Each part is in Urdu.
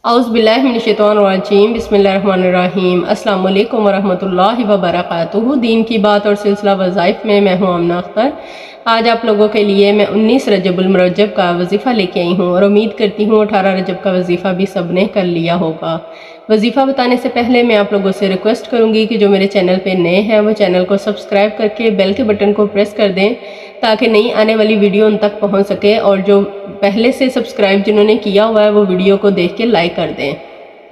اعوذ باللہ من الشیطان الرجیم بسم اللہ الرحمن الرحیم السلام علیکم ورحمۃ اللہ وبرکاتہ۔ دین کی بات اور سلسلہ وظائف میں ہوں آمنہ اختر۔ آج آپ لوگوں کے لیے میں 19 رجب المرجب کا وظیفہ لے کے آئی ہوں اور امید کرتی ہوں 18 رجب کا وظیفہ بھی سب نے کر لیا ہوگا۔ وظیفہ بتانے سے پہلے میں آپ لوگوں سے ریکویسٹ کروں گی کہ جو میرے چینل پہ نئے ہیں وہ چینل کو سبسکرائب کر کے بیل کے بٹن کو پریس کر دیں تاکہ نئی آنے والی ویڈیو ان تک پہنچ سکے، اور جو پہلے سے سبسکرائب جنہوں نے کیا ہوا ہے وہ ویڈیو کو دیکھ کے لائک کر دیں۔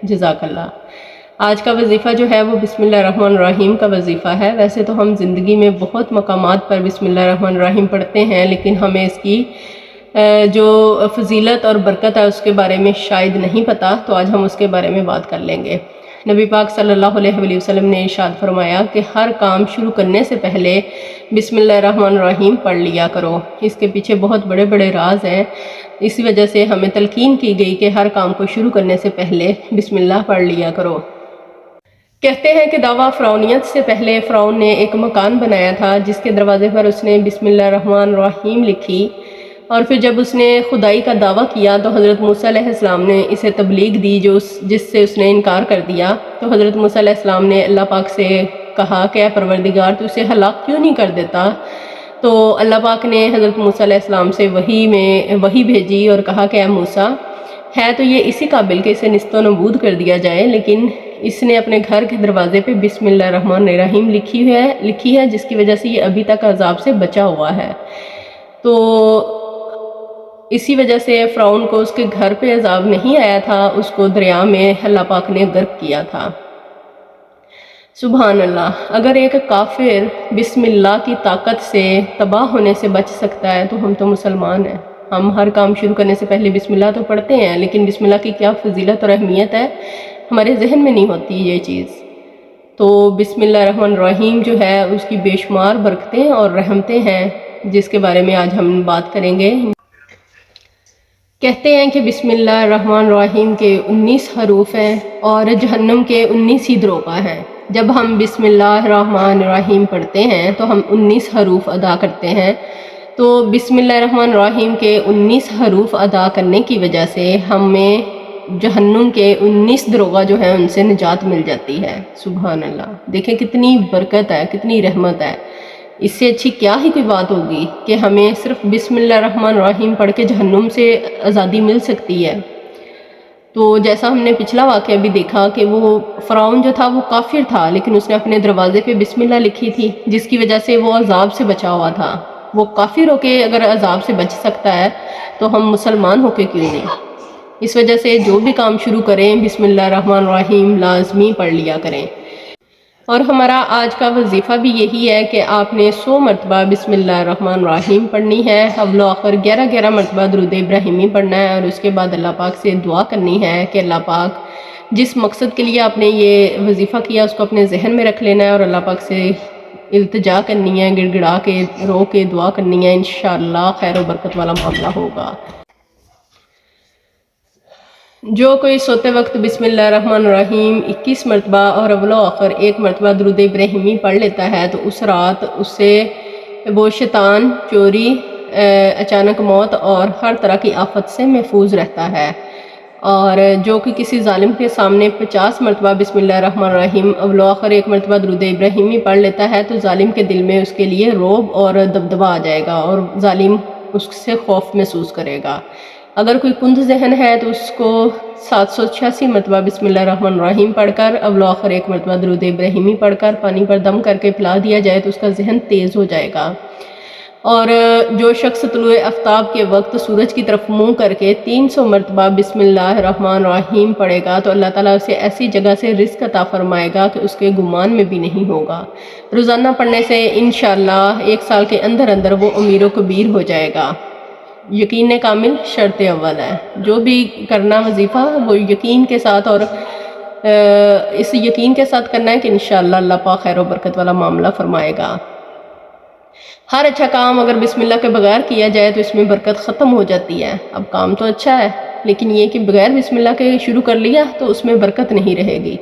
جزاک اللہ۔ آج کا وظیفہ جو ہے وہ بسم اللہ الرحمن الرحیم کا وظیفہ ہے۔ ویسے تو ہم زندگی میں بہت مقامات پر بسم اللہ الرحمن الرحیم پڑھتے ہیں، لیکن ہمیں اس کی جو فضیلت اور برکت ہے اس کے بارے میں شاید نہیں پتہ، تو آج ہم اس کے بارے میں بات کر لیں گے۔ نبی پاک صلی اللہ علیہ وسلم نے ارشاد فرمایا کہ ہر کام شروع کرنے سے پہلے بسم اللہ الرحمن الرحیم پڑھ لیا کرو۔ اس کے پیچھے بہت بڑے بڑے راز ہیں، اسی وجہ سے ہمیں تلقین کی گئی کہ ہر کام کو شروع کرنے سے پہلے بسم اللہ پڑھ لیا کرو۔ کہتے ہیں کہ دعویٰ فرعونیت سے پہلے فرعون نے ایک مکان بنایا تھا جس کے دروازے پر اس نے بسم اللہ الرحمن الرحیم لکھی، اور پھر جب اس نے خدائی کا دعویٰ کیا تو حضرت موسیٰ علیہ السلام نے اسے تبلیغ دی جس سے اس نے انکار کر دیا۔ تو حضرت موسیٰ علیہ السلام نے اللہ پاک سے کہا کہ اے پروردگار تو اسے ہلاک کیوں نہیں کر دیتا؟ تو اللہ پاک نے حضرت موسیٰ علیہ السلام سے وحی بھیجی اور کہا کہ اے موسیٰ، ہے تو یہ اسی قابل کہ اسے نیست و نابود کر دیا جائے، لیکن اس نے اپنے گھر کے دروازے پہ بسم اللہ الرحمن الرحیم لکھی ہے جس کی وجہ سے یہ ابھی تک عذاب سے بچا ہوا ہے۔ تو اسی وجہ سے فرعون کو اس کے گھر پہ عذاب نہیں آیا تھا، اس کو دریا میں اللہ پاک نے غرق کیا تھا۔ سبحان اللہ۔ اگر ایک کافر بسم اللہ کی طاقت سے تباہ ہونے سے بچ سکتا ہے تو ہم تو مسلمان ہیں۔ ہم ہر کام شروع کرنے سے پہلے بسم اللہ تو پڑھتے ہیں، لیکن بسم اللہ کی کیا فضیلت اور اہمیت ہے ہمارے ذہن میں نہیں ہوتی یہ چیز۔ تو بسم اللہ الرحمن الرحیم جو ہے اس کی بے شمار برکتیں اور رحمتیں ہیں جس کے بارے میں آج ہم بات کریں گے۔ کہتے ہیں کہ بسم اللہ الرحمن الرحیم کے 19 حروف ہیں اور جہنم کے 19 ہی دروغ ہیں۔ جب ہم بسم اللہ الرحمن الرحیم پڑھتے ہیں تو ہم 19 حروف ادا کرتے ہیں، تو بسم اللہ الرحمن الرحیم کے 19 حروف ادا کرنے کی وجہ سے ہمیں جہنم کے 19 دروغ جو ہیں ان سے نجات مل جاتی ہے۔ سبحان اللہ۔ دیکھیں کتنی برکت ہے، کتنی رحمت ہے۔ اس سے اچھی کیا ہی کوئی بات ہوگی کہ ہمیں صرف بسم اللہ الرحمن الرحیم پڑھ کے جہنم سے آزادی مل سکتی ہے۔ تو جیسا ہم نے پچھلا واقعہ بھی دیکھا کہ وہ فرعون جو تھا وہ کافر تھا، لیکن اس نے اپنے دروازے پہ بسم اللہ لکھی تھی جس کی وجہ سے وہ عذاب سے بچا ہوا تھا۔ وہ کافر ہو کے اگر عذاب سے بچ سکتا ہے تو ہم مسلمان ہو کے کیوں نہیں؟ اس وجہ سے جو بھی کام شروع کریں بسم اللہ الرحمن الرحیم لازمی پڑھ لیا کریں۔ اور ہمارا آج کا وظیفہ بھی یہی ہے کہ آپ نے 100 مرتبہ بسم اللہ الرحمن الرحیم پڑھنی ہے، اول و آخر 11 مرتبہ درود ابراہیمی پڑھنا ہے، اور اس کے بعد اللہ پاک سے دعا کرنی ہے کہ اللہ پاک جس مقصد کے لیے آپ نے یہ وظیفہ کیا اس کو اپنے ذہن میں رکھ لینا ہے اور اللہ پاک سے التجا کرنی ہے، گڑ گڑا کے رو کے دعا کرنی ہے، انشاءاللہ خیر و برکت والا معاملہ ہوگا۔ جو کوئی سوتے وقت بسم اللہ الرحمن الرحیم 21 مرتبہ اور اول و آخر 1 مرتبہ درود ابراہیمی پڑھ لیتا ہے تو اس رات اس سے وہ شیطان، چوری، اچانک موت اور ہر طرح کی آفت سے محفوظ رہتا ہے۔ اور جو کہ کسی ظالم کے سامنے 50 مرتبہ بسم اللہ الرحمن الرحیم اول و آخر 1 مرتبہ درود ابراہیمی پڑھ لیتا ہے تو ظالم کے دل میں اس کے لیے رعب اور دبدبہ آ جائے گا اور ظالم اس سے خوف محسوس کرے گا۔ اگر کوئی کند ذہن ہے تو اس کو 786 مرتبہ بسم اللہ الرحمن الرحیم پڑھ کر اول و آخر 1 مرتبہ درود ابراہیمی پڑھ کر پانی پر دم کر کے پلا دیا جائے تو اس کا ذہن تیز ہو جائے گا۔ اور جو شخص طلوع آفتاب کے وقت سورج کی طرف منہ کر کے 300 مرتبہ بسم اللہ الرحمن الرحیم پڑھے گا تو اللہ تعالیٰ اسے ایسی جگہ سے رزق عطا فرمائے گا کہ اس کے گمان میں بھی نہیں ہوگا۔ روزانہ پڑھنے سے انشاءاللہ 1 سال کے اندر وہ امیر و کبیر ہو جائے گا۔ یقین کامل شرط اول ہے۔ جو بھی کرنا وظیفہ وہ یقین کے ساتھ اور اس یقین کے ساتھ کرنا ہے کہ انشاءاللہ اللہ پاک خیر و برکت والا معاملہ فرمائے گا۔ ہر اچھا کام اگر بسم اللہ کے بغیر کیا جائے تو اس میں برکت ختم ہو جاتی ہے۔ اب کام تو اچھا ہے لیکن یہ کہ بغیر بسم اللہ کے شروع کر لیا تو اس میں برکت نہیں رہے گی۔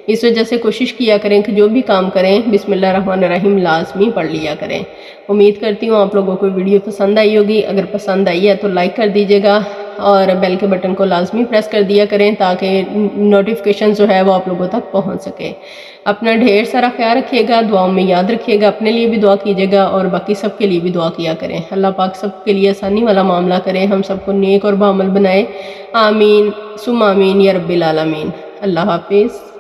اس وجہ سے کوشش کیا کریں کہ جو بھی کام کریں بسم اللہ الرحمن الرحیم لازمی پڑھ لیا کریں۔ امید کرتی ہوں آپ لوگوں کو ویڈیو پسند آئی ہوگی، اگر پسند آئی ہے تو لائک کر دیجیے گا، اور بیل کے بٹن کو لازمی پریس کر دیا کریں تاکہ نوٹیفیکیشن جو ہے وہ آپ لوگوں تک پہنچ سکے۔ اپنا ڈھیر سارا خیال رکھیے گا، دعاؤں میں یاد رکھیے گا، اپنے لیے بھی دعا کیجیے گا اور باقی سب کے لیے بھی دعا کیا کریں۔ اللہ پاک سب کے لیے آسانی والا معاملہ کرے، ہم سب کو نیک اور بعمل بنائے، آمین ثم آمین یا رب العالمین۔ اللہ حافظ۔